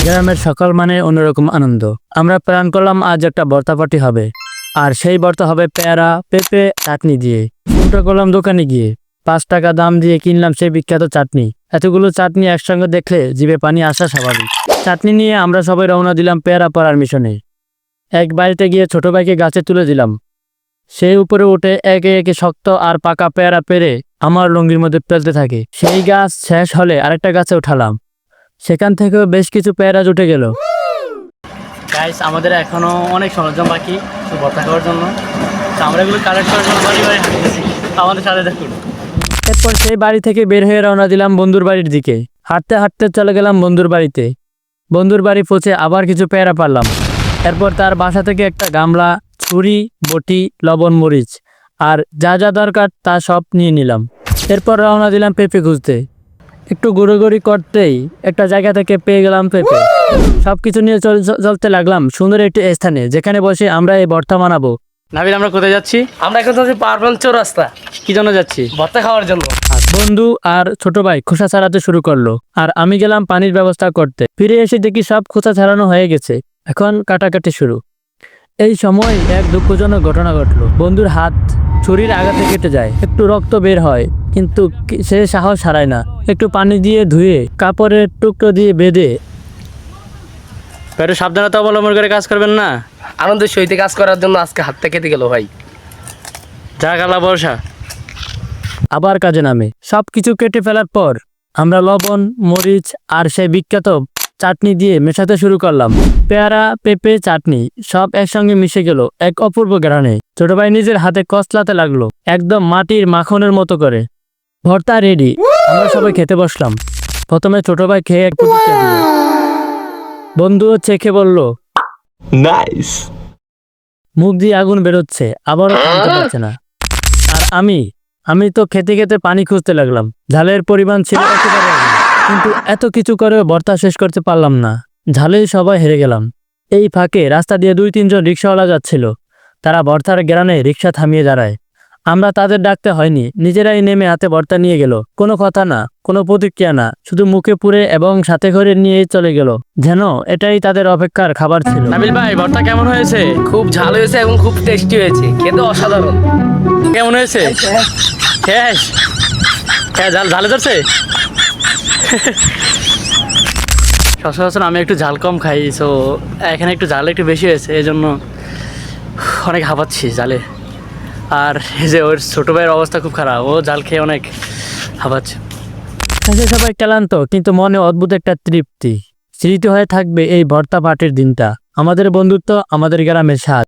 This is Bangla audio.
গ্রামের সকাল মানে অন্যরকম আনন্দ। আমরা প্ল্যান করলাম আজ একটা ভর্তা পার্টি হবে, আর সেই ভর্তা হবে পেয়ারা, পেঁপে, চাটনি দিয়ে। শুরুটা করলাম দোকানে গিয়ে, 5 টাকা দাম দিয়ে কিনলাম সেই বিখ্যাত চাটনি। এতগুলো চাটনি একসঙ্গে দেখলে জিভে পানি আসা স্বাভাবিক। চাটনি নিয়ে আমরা সবাই রওনা দিলাম পেয়ারা পাড়ার মিশনে। এক বাড়িতে গিয়ে ছোট ভাইকে গাছে তুলে দিলাম। সেই উপরে উঠে একে একে শক্ত আর পাকা পেয়ারা পেরে আমার লুঙ্গির মধ্যে ফেলতে থাকে। সেই গাছ শেষ হলে আরেকটা গাছে উঠালাম, সেখান থেকেও বেশ কিছু পেয়ারা জুটে গেল। গাইস, আমাদের এখনো অনেক সরঞ্জাম বাকি ভর্তা খাওয়ার জন্য, তো আমরা এগুলো কালেক্ট করার জন্য বাড়ি বাড়ি হাঁটতেছি। আমাদের সাথে দেখুন। এরপর সেই বাড়ি থেকে বের হয়ে রওনা দিলাম বন্ধুর বাড়ির দিকে। হাঁটতে হাঁটতে চলে গেলাম বন্ধুর বাড়িতে। বন্ধুর বাড়ি পৌঁছে আবার কিছু পেয়ারা পারলাম। এরপর তার বাসা থেকে একটা গামলা, ছুরি, বটি, লবণ, মরিচ আর যা যা দরকার তা সব নিয়ে নিলাম। এরপর রওনা দিলাম পেঁপে খুঁজতে। একটু ঘুরোঘুরি করতেই একটা জায়গা থেকে পেয়ে গেলাম পেঁপে। সবকিছু নিয়ে চলতে লাগলাম সুন্দর একটি স্থানে, যেখানে বসে আমরা এই ভর্তা বানাবো। নাবিল, আমরা কোথায় যাচ্ছি? আমরা এখন যাচ্ছি পারবেন চৌরাস্তা। কি জন্য যাচ্ছি? ভর্তা খাওয়ার জন্য। বন্ধু আর ছোট ভাই খোসা ছাড়াতে শুরু করলো, আর আমি গেলাম পানির ব্যবস্থা করতে। ফিরে এসে দেখি সব খোসা ছাড়ানো হয়ে গেছে, এখন কাটাকাটি শুরু। এই সময় এক দুঃখজনক ঘটনা ঘটলো। বন্ধুর হাত ছুরির আঘাতে কেটে যায়, একটু রক্ত বের হয়, কিন্তু সে সাহস হারায় না। একটু পানি দিয়ে ধুয়ে কাপড়ের টুকরো দিয়ে বেঁধে। একটু সাবধানতা অবলম্বন করে কাজ করবেন না। আনন্দের সহিত কাজ করার জন্য আজকে হাতটা কেটে গেল ভাই। যা গালা বর্ষা। আবার কাজে নামে। সব কিছু কেটে ফেলার পর আমরা লবণ, মরিচ আর সেই বিখ্যাত চাটনি দিয়ে মেশাতে শুরু করলাম। পেয়ারা, পেঁপে, চাটনি সব একসঙ্গে মিশে গেল এক অপূর্ব ঘ্রাণে। ছোট ভাই নিজের হাতে কচলাতে লাগলো, একদম মাটির মাখনের মতো করে। ভর্তা রেডি। আমরা সবাই খেতে বসলাম। প্রথমে ছোট ভাই খেয়ে এক প্রতিক্রিয়া দিল। বন্ধুও চেখে বলল, নাইস। মুখ দিয়ে আগুন বেরোচ্ছে, আবারও থামতে পারছে না। আর আমি তো খেতে খেতে পানি খুঁজতে লাগলাম। ঝালের পরিমাণ ছিল একেবারে আগুন। কিন্তু এত কিছু করেও ভর্তা শেষ করতে পারলাম না। ঝালেই সবাই হেরে গেলাম। এই ফাঁকে রাস্তা দিয়ে 2-3 জন রিক্সাওয়ালা যাচ্ছিল। তারা ভর্তার গ্রানে রিক্সা থামিয়ে দাঁড়ায়। আমরা তাদের ডাকতে হয়নি, নিজেরাই নেমে হাতে ভর্তা নিয়ে গেল। কোনো কথা না, কোনো প্রতিক্রিয়া না, শুধু মুখে পুরে এবং সাথে করে নিয়ে চলে গেল, যেন এটাই তাদের অপেক্ষার খাবার ছিল। নাবিল ভাই, ভর্তা কেমন হয়েছে? খুব ঝাল হয়েছে এবং খুব টেস্টি হয়েছে, খেতে অসাধারণ। কেমন হয়েছে? শেষ? হ্যাঁ, ঝালে ধরছে। সচরাচর আমি একটু ঝাল কম খাই, সো এখানে একটু ঝাল একটু বেশি হয়েছে, এই জন্য অনেক হাঁপাচ্ছি জালে। আর এই যে ওর ছোটো ভাইয়ের অবস্থা খুব খারাপ, ও জাল খেয়ে অনেক হাঁপাচ্ছে। সবাই ক্লান্ত, কিন্তু মনে অদ্ভুত একটা তৃপ্তি। স্মৃতি হয়ে থাকবে এই ভর্তা পার্টির দিনটা, আমাদের বন্ধুত্ব, আমাদের গ্রামের স্বাদ।